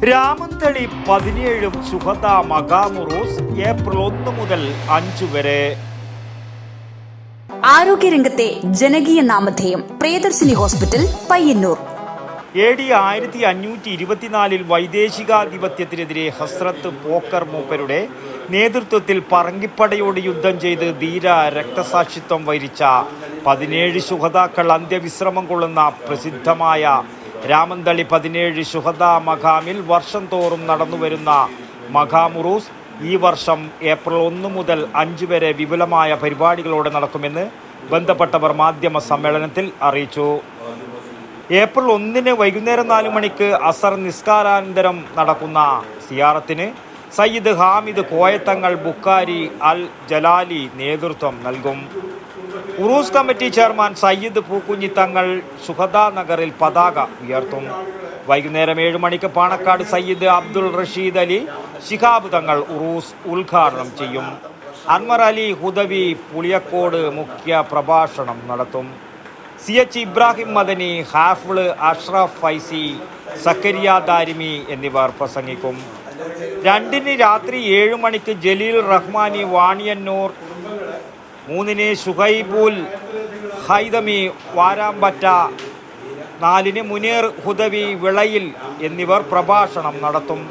Ramanthali 17 Suhada മഖാമുറൂസ് April 1 മുതൽ 5 വരെ. ആരോഗ്യരംഗത്തെ ജനകീയ നാമധേയം പ്രിയദർശിനി ഹോസ്പിറ്റൽ പയ്യന്നൂർ. AD 1524 വൈദേശികാധിപത്യത്തിനെതിരെ ഹസ്രത്ത് പോക്കർ മൂപ്പരുടെ നേതൃത്വത്തിൽ പറങ്കിപ്പടയോട് യുദ്ധം ചെയ്ത് ധീര രക്തസാക്ഷിത്വം വരിച്ച 17 ശുഹദാക്കൾ അന്ത്യവിശ്രമം കൊള്ളുന്ന പ്രസിദ്ധമായ രാമന്തളി 17 ശുഹദ മഖാമിൽ വർഷം തോറും നടന്നുവരുന്ന മഖാമുറൂസ് ഈ വർഷം ഏപ്രിൽ 1 മുതൽ 5 വരെ വിപുലമായ പരിപാടികളോടെ നടക്കുമെന്ന് ബന്ധപ്പെട്ടവർ മാധ്യമ സമ്മേളനത്തിൽ അറിയിച്ചു. ഏപ്രിൽ 1 വൈകുന്നേരം 4 മണിക്ക് അസർ നിസ്കാരാനന്തരം നടക്കുന്ന സിയാറത്തിന് സയ്യിദ് ഹാമിദ് കോയത്തങ്ങൾ ബുക്കാരി അൽ ജലാലി നേതൃത്വം നൽകും. ഉറൂസ് കമ്മിറ്റി ചെയർമാൻ സയ്യിദ് പൂക്കുഞ്ഞിത്തങ്ങൾ ശുഹദാ നഗറിൽ പതാക ഉയർത്തും. വൈകുന്നേരം 7 മണിക്ക് പാണക്കാട് സയ്യിദ് അബ്ദുൾ റഷീദ് അലി ശിഹാബ് തങ്ങൾ ഉറൂസ് ഉദ്ഘാടനം ചെയ്യും. അൻവർ അലി ഹുദവി പുളിയക്കോട് മുഖ്യ പ്രഭാഷണം നടത്തും. CH ഇബ്രാഹിം മദനി, ഹാഫിള് അഷ്റഫ് ഫൈസി, സക്കരിയ ദാരിമി എന്നിവർ പ്രസംഗിക്കും. 2 രാത്രി 7 മണിക്ക് ജലീൽ റഹ്മാനി വാണിയന്നൂർ, 3 ഷുഹൈബുൽ ഹൈദമി വാരാമ്പറ്റ, 4 മുനീർ ഹുദവി വിളയിൽ എന്നിവർ പ്രഭാഷണം നടത്തും.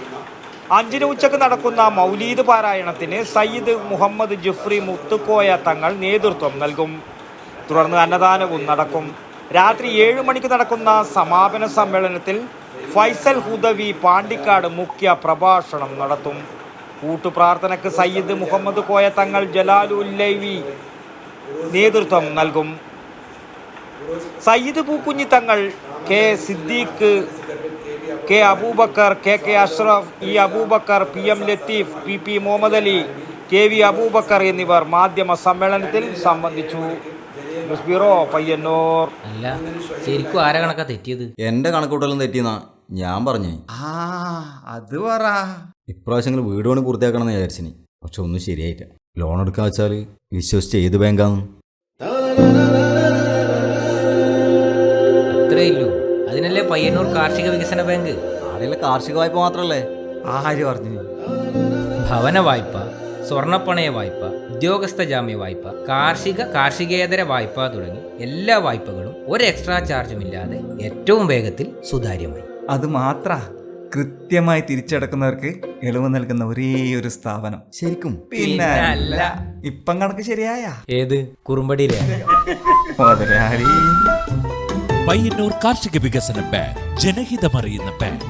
5 ഉച്ചക്ക് നടക്കുന്ന മൗലീദ് പാരായണത്തിന് സയ്യിദ് മുഹമ്മദ് ജുഫ്രി മുത്തുക്കോയ തങ്ങൾ നേതൃത്വം നൽകും. തുടർന്ന് അന്നദാനവും നടക്കും. രാത്രി 7 മണിക്ക് നടക്കുന്ന സമാപന സമ്മേളനത്തിൽ ഫൈസൽ ഹുദവി പാണ്ടിക്കാട് മുഖ്യ പ്രഭാഷണം നടത്തും. കൂട്ടുപ്രാർത്ഥനയ്ക്ക് സയ്യിദ് മുഹമ്മദ് കോയ തങ്ങൾ ജലാലുല്ലൈവി നേതൃത്വം നൽകും. Sayyid Pookkunhi Thangal, K Siddique, K Abubakar, K Ashraf, Abubakar, PM Latheef, PP Muhammad Ali, KV Abubakar എന്നിവർ മാധ്യമ സമ്മേളനത്തിൽ സംബന്ധിച്ചു. News bureau Payyanur. അല്ല, ശരിക്കും ആരാ കണക്കാ തെറ്റിയത്? എന്റെ കണക്കൂട്ടലും തെറ്റിയെന്നാ ഞാൻ പറഞ്ഞു. അത് പറ. ഇപ്രാവശ്യം വീട് പണി പൂർത്തിയാക്കണമെന്ന് വിചാരിച്ചിനി. പക്ഷെ ഒന്നും ശരിയായില്ല. ലോൺ എടുക്കാൻ വെച്ചാൽ വിശ്വസിച്ച് ഏത് ബാങ്കാന്ന്? അത്രേ ഇല്ലൂ. അതിനല്ലേ പയ്യന്നൂർ കാർഷിക വികസന ബാങ്ക്. ആടെയുള്ള കാർഷിക വായ്പ മാത്രല്ലേ? ആര് പറഞ്ഞു? ഭവന വായ്പ, സ്വർണ്ണപ്പണയ വായ്പ, ഉദ്യോഗസ്ഥ ജാമ്യ വായ്പ, കാർഷികേതര വായ്പ തുടങ്ങി എല്ലാ വായ്പകളും ഒരു എക്സ്ട്രാ ചാർജും ഇല്ലാതെ ഏറ്റവും വേഗത്തിൽ സുതാര്യമായി. അത് മാത്ര കൃത്യമായി തിരിച്ചടക്കുന്നവർക്ക് ഇളവ് നൽകുന്ന ഒരേ ഒരു സ്ഥാപനം. ശരിക്കും? പിന്നെ അല്ല. ഇപ്പം കണക്ക് ശരിയായ ഏത് കുറുമ്പടിയിലെ മുതലാളി. പയ്യന്നൂർ കാർഷിക വികസന ബാങ്ക്, ജനഹിതമറിയുന്ന ബാങ്ക്.